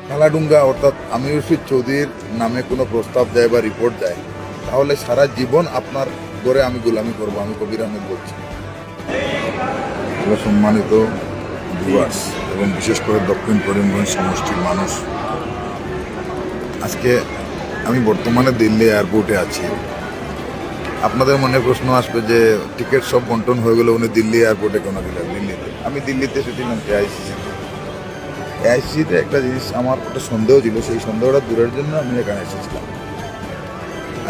কালাডুঙ্গা অর্থাৎ আমির রশিদ চৌধুরীর নামে কোনো প্রস্তাব দেয় বা রিপোর্ট দেয়, তাহলে সারা জীবন আপনার ঘরে আমি গোলামি করব। আমি কবির আহমেদ বলছি। সম্মানিত ভিউয়ার্স এবং বিশেষ করে দক্ষিণ করিমগঞ্জ সমষ্টির মানুষ, আজকে আমি বর্তমানে দিল্লি এয়ারপোর্টে আছি। আপনাদের মনে প্রশ্ন আসবে যে টিকিট সব বন্টন হয়ে গেলে উনি দিল্লি এয়ারপোর্টে কেন দিলেন? দিল্লিতে আমি দিল্লিতে এসেছিলাম এআইসিসিতে একটা জিনিস আমার একটা সন্দেহ ছিল, সেই সন্দেহটা দূরের জন্য আমি এখানে এসেছিলাম।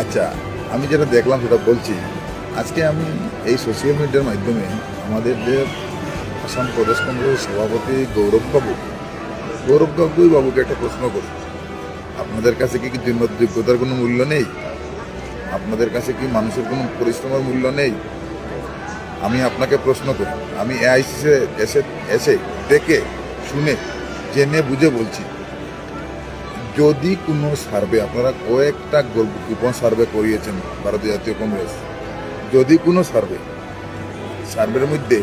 আচ্ছা, আমি যেটা দেখলাম সেটা বলছি। আজকে আমি এই সোশ্যাল মিডিয়ার মাধ্যমে আমাদের যে আসাম প্রদেশ কংগ্রেসের সভাপতি গৌরব বাবুকে একটা প্রশ্ন করি। আপনাদের কাছে কি যোগ্যতার কোনো মূল্য নেই? আপনাদের কাছে কি মানুষের কোনো পরিশ্রমের মূল্য নেই? আমি আপনাকে প্রশ্ন করি। আমি এআইসিসি এসে দেখে শুনে জেনে বুঝে বলছি, যদি কোনো সার্ভে, আপনারা কয়েকটা গোপন সার্ভে করিয়েছেন ভারতীয় জাতীয় কংগ্রেস, যদি কোনো সার্ভের মধ্যে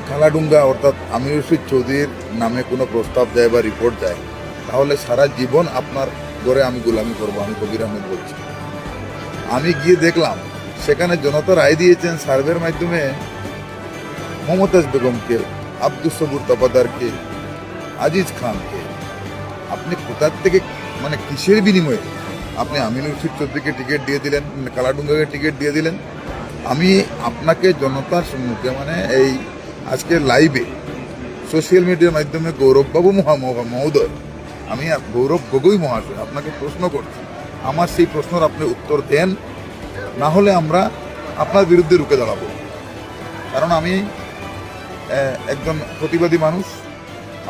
কালাডুঙ্গা অর্থাৎ আমির রশিদ চৌধুরীর নামে কোনো প্রস্তাব দেয় বা রিপোর্ট দেয়, তাহলে সারা জীবন আপনার ঘরে আমি গোলামি করব। আমি কবির আহমেদ বলছি। আমি গিয়ে দেখলাম সেখানে জনতা রায় দিয়েছেন সার্ভের মাধ্যমে মমতাজ বেগমকে, আব্দুস সবুর তাপাদারকে, আজিজ খানকে। আপনি কোথার থেকে, মানে কিসের বিনিময়ে আপনি আমির রশিদ চৌধুরীকে টিকিট দিয়ে দিলেন, কালাডুঙ্গাকে টিকিট দিয়ে দিলেন? আমি আপনাকে জনতার সম্মুখে, মানে এই আজকে লাইভে সোশ্যাল মিডিয়ার মাধ্যমে গৌরববাবু মহোদয়, আমি গৌরব গগৈ মহাশয় আপনাকে প্রশ্ন করছি। আমার সেই প্রশ্নের আপনি উত্তর দেন, না হলে আমরা আপনার বিরুদ্ধে রুখে দাঁড়াবো। কারণ আমি একজন প্রতিবাদী মানুষ,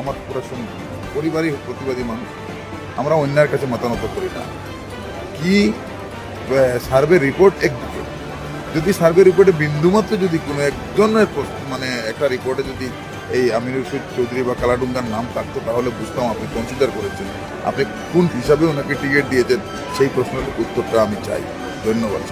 আমার পুরো পরিবারই প্রতিবাদী মানুষ। আমরা অন্যের কাছে মতানত করি না। কি সার্ভে রিপোর্ট একদিকে, যদি সার্ভে রিপোর্টে বিন্দুমাত্র যদি কোনো একজনের মানে একটা রিপোর্টে যদি এই আমির রশিদ চৌধুরী বা কালাডুঙ্গার নাম থাকতো, তাহলে বুঝতাম আপনি কনসিডার করেছেন, আপনি কোন হিসাবে ওনাকে টিকিট দিয়েছেন। সেই প্রশ্নের উত্তরটা আমি চাই। ধন্যবাদ।